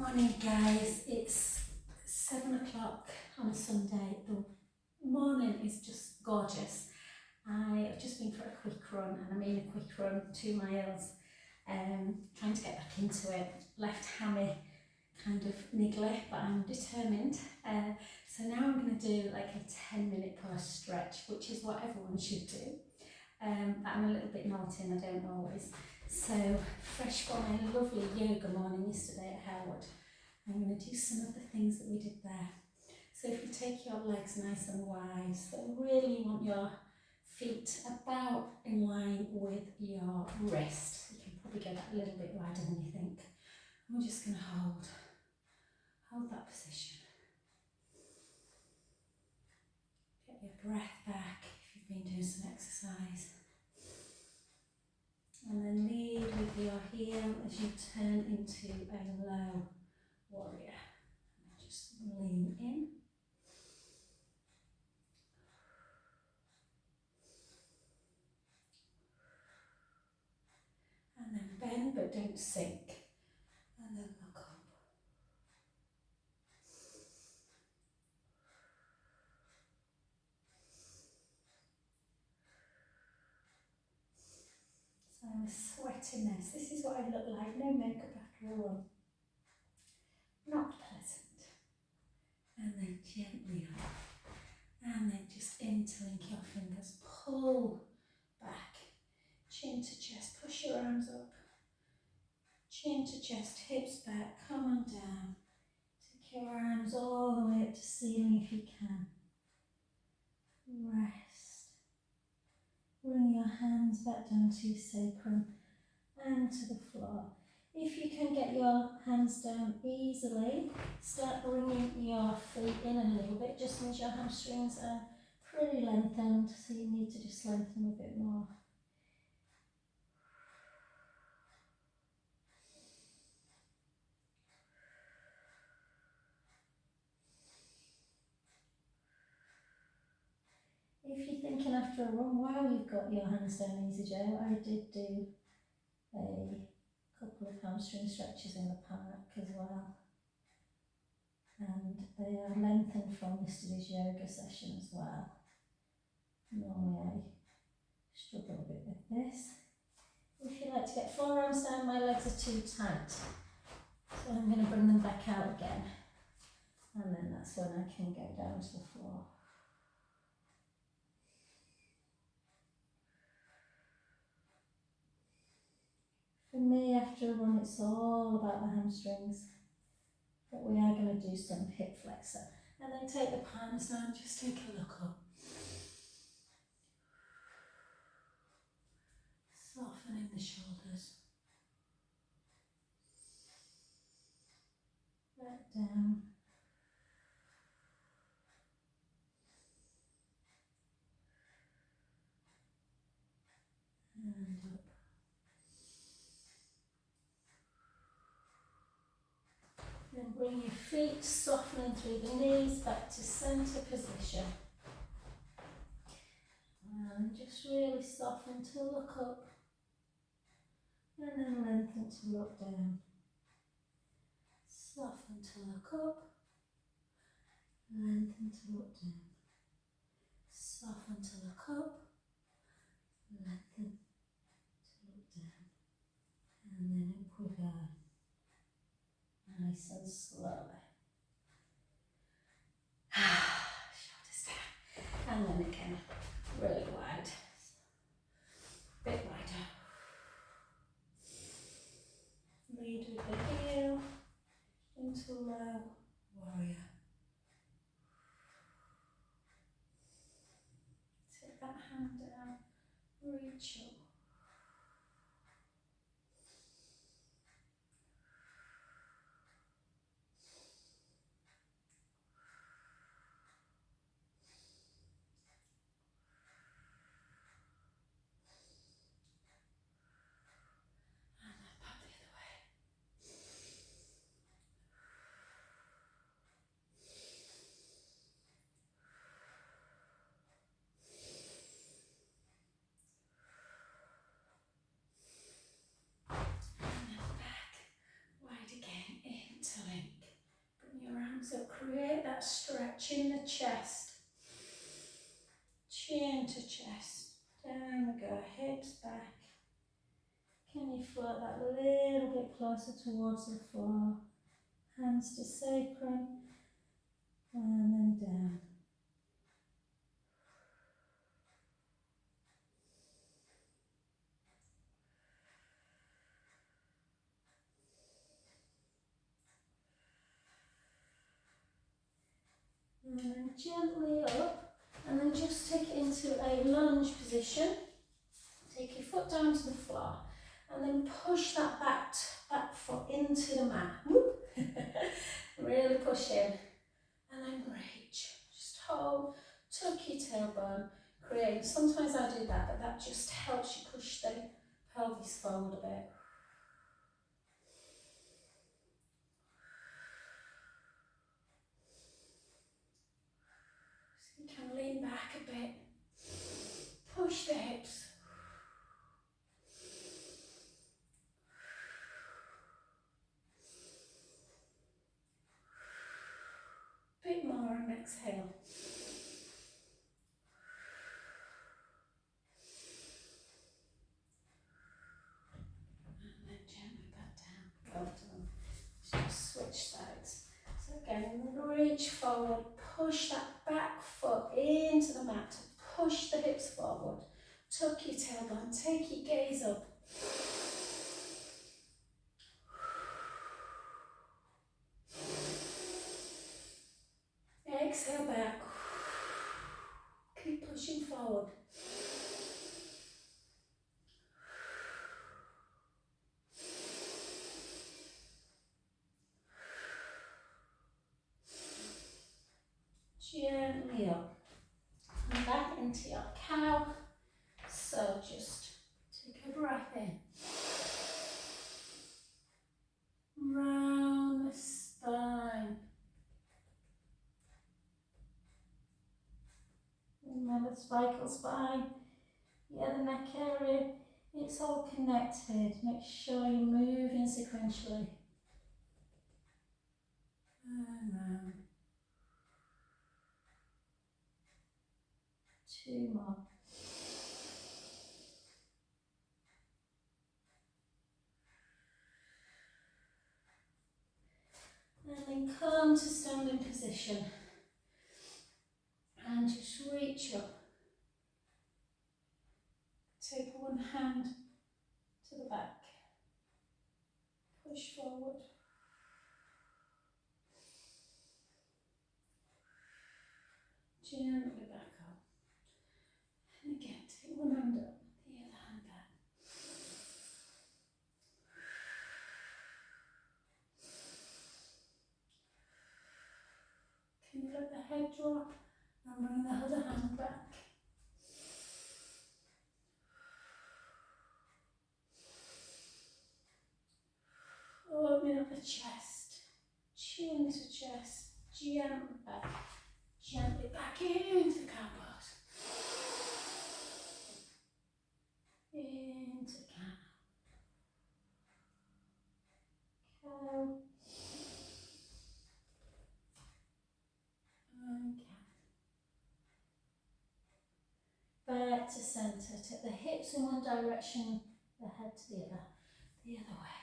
Morning guys, it's 7 o'clock on a Sunday. The morning is just gorgeous. I've just been for a quick run, and I mean a quick run, 2 miles, trying to get back into it. Left hammy kind of niggly, but I'm determined. So now I'm going to do like a 10-minute pull stretch, which is what everyone should do. But I'm a little bit naughty and I don't always. So fresh from a lovely yoga morning yesterday at Howard, I'm going to do some of the things that we did there. So if you take your legs nice and wide, so really want your feet about in line with your wrist. You can probably go that a little bit wider than you think. I'm just going to hold that position. Get your breath back if you've been doing some exercise. And then lead with your heel as you turn into a low warrior. And just lean in. And then bend but don't sink. And then look up. So I'm sweating this. This is what I look like. No makeup after a run. Not pleasant. And then gently up. And then just interlink your fingers. Pull back. Chin to chest. Push your arms up. Chin to chest. Hips back. Come on down. Take your arms all the way up to ceiling if you can. Rest. Bring your hands back down to your sacrum and to the floor. If you can get your hands down easily, start bringing your feet in a little bit. Just means your hamstrings are pretty lengthened, so you need to just lengthen a bit more. If you're thinking after a run, wow, you've got your hands down easy, Joe, I did do a couple of hamstring stretches in the park as well. And they are lengthened from yesterday's yoga session as well. Normally I struggle a bit with this. If you like to get forearms down, my legs are too tight. So I'm going to bring them back out again. And then that's when I can go down to the floor. For me, after a run, it's all about the hamstrings. But we are going to do some hip flexor. And then take the palms down, just take a look up. Softening the shoulders. Back down. And up. Then bring your feet softening through the knees back to centre position. And just really soften to look up. And then lengthen to look down. Soften to look up. Lengthen to look down. Soften to look up. Lengthen to look down. And then up we go. Nice and slowly. Shoulders down. And then again, really wide. Bit wider. Lead with the heel into low warrior. Take that hand down, reach up. stretching the chest, chin to chest, down we go, hips back. Can you float that a little bit closer towards the floor? Hands to sacrum, and then down. And then gently up, and then just take it into a lunge position. Take your foot down to the floor, and then push that back foot into the mat. Whoop. Really push in, and then reach. Just hold, tuck your tailbone, create. Sometimes I do that, but that just helps you push the pelvis forward a bit. So you can lean back a bit, push the hips. Bit more and exhale. And then gently back down. Well done. Just switch sides. So again, reach forward, push that back foot into the mat, push the hips forward, tuck your tailbone, take your gaze up. Exhale back. Keep pushing forward. Gently up and back into your cow. So just take a breath in. Round the spine. Remember spical spine. Yeah, the neck area. It's all connected. Make sure you're moving sequentially. And round. 2 more. And then come to standing position. And just reach up. Take one hand to the back. Push forward. Gently back up. And again, take one hand up, the other hand back. Can you let the head drop and bring the other hand back? Open up the chest, chin to chest, gently back into the cow pose. Into cow. Cow. And cow. Back to centre. Take the hips in one direction, the head to the other way.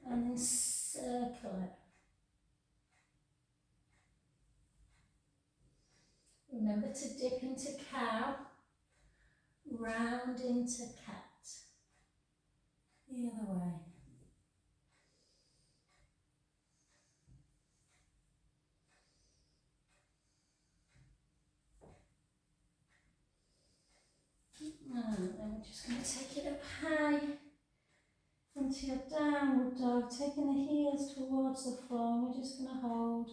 And then circle it. Remember to dip into cow, round into cat. The other way. And then we're just going to take it up high into your downward dog, taking the heels towards the floor. We're just going to hold.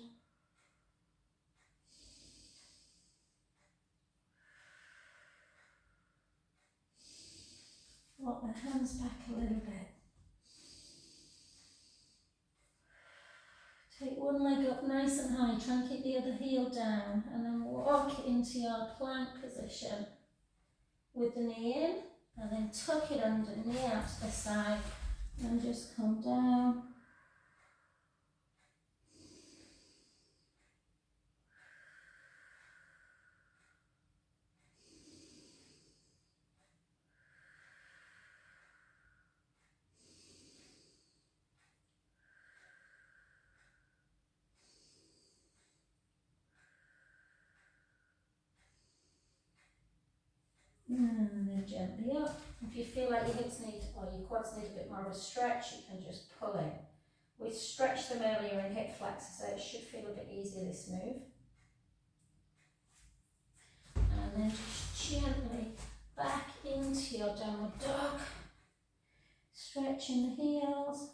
Walk the hands back a little bit. Take one leg up nice and high, try and keep the other heel down, and then walk into your plank position with the knee in, and then tuck it under, knee out to the side, and just come down And then gently up. If you feel like your hips need, or your quads need a bit more of a stretch, you can just pull in. We stretched them earlier in hip flexor, so it should feel a bit easier, this move. And then just gently back into your downward dog. Stretching the heels.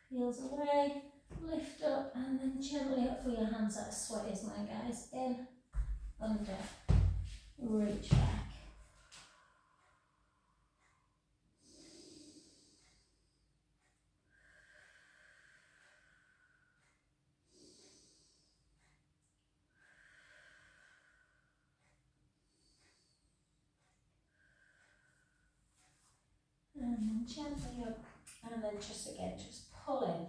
Heels away, lift up, and then gently up for your hands out of sweaties, my guys. In, under, reach back. And then gently up, and then just again, just pull in.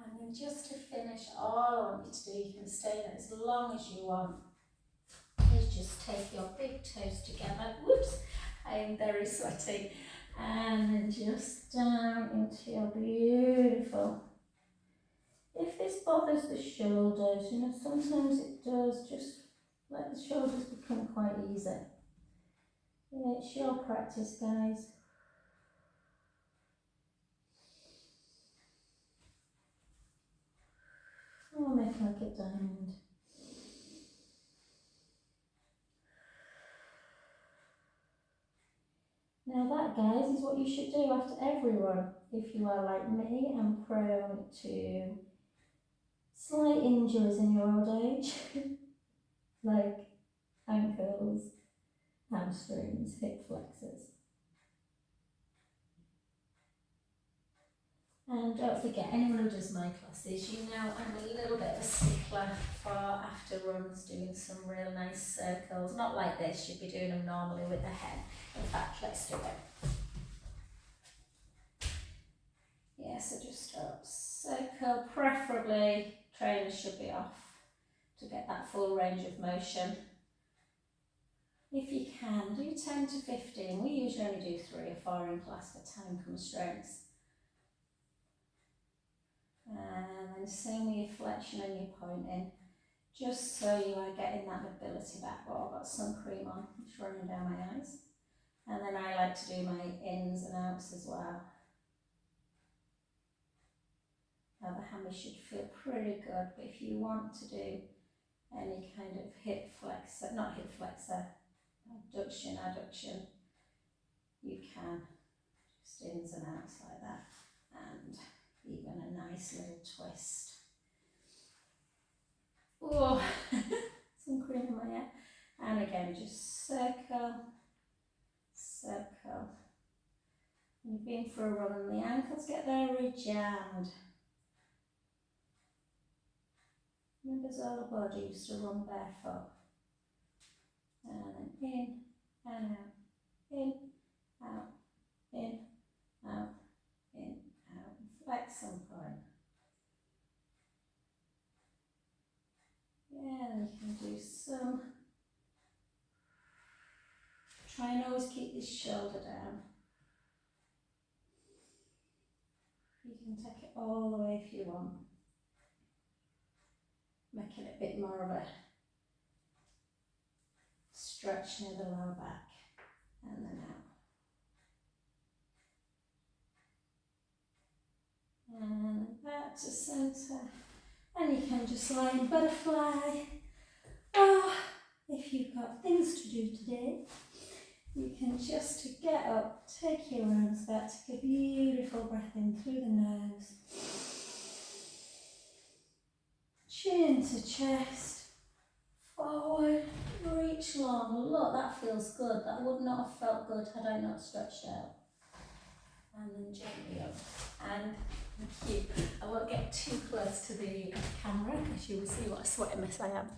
And then just to finish, all I want you to do, you can stay there as long as you want, is just take your big toes together. Whoops, I am very sweaty. And then just down into your beautiful. If this bothers the shoulders, you know, sometimes it does, just let the shoulders become quite easy. Yeah, it's your practice, guys. Oh, make like a diamond. Now that, guys, is what you should do after every run. If you are like me and prone to slight injuries in your old age, like ankles, hamstrings, hip flexors. And don't forget, anyone who does my classes, you know I'm a little bit of a stickler for after runs doing some real nice circles. Not like this, you'd be doing them normally with the head. In fact, let's do it. Yeah, so just up, circle, preferably trainers should be off to get that full range of motion. If you can, do 10 to 15. We usually only do 3 or 4 in class for time constraints. And then same with your flexion and your pointing, just so you are getting that mobility back. Oh, I've got sun cream on, it's running down my eyes. And then I like to do my ins and outs as well. Now the hammy should feel pretty good, but if you want to do any kind of hip flexor, not hip flexor, abduction, adduction, you can, just ins and outs like that. And even a nice little twist. Oh, some cream in my hair. And again, just circle, circle. And you've been for a run and the ankles get very jammed. Remember Zola used to run barefoot. And then in and out, in, out, in, out, in, out. Flex some point. Yeah, and you can do some. Try and always keep this shoulder down. You can take it all the way if you want. Making it a bit more of a stretch near the lower back. And then out. And back to centre. And you can just lie in butterfly. Oh, if you've got things to do today, you can just get up, take your arms back, take a beautiful breath in through the nose. Chin to chest, forward, reach long. Look, that feels good. That would not have felt good had I not stretched out. And then gently up. And thank you. I won't get too close to the camera because you will see what a sweaty mess I am.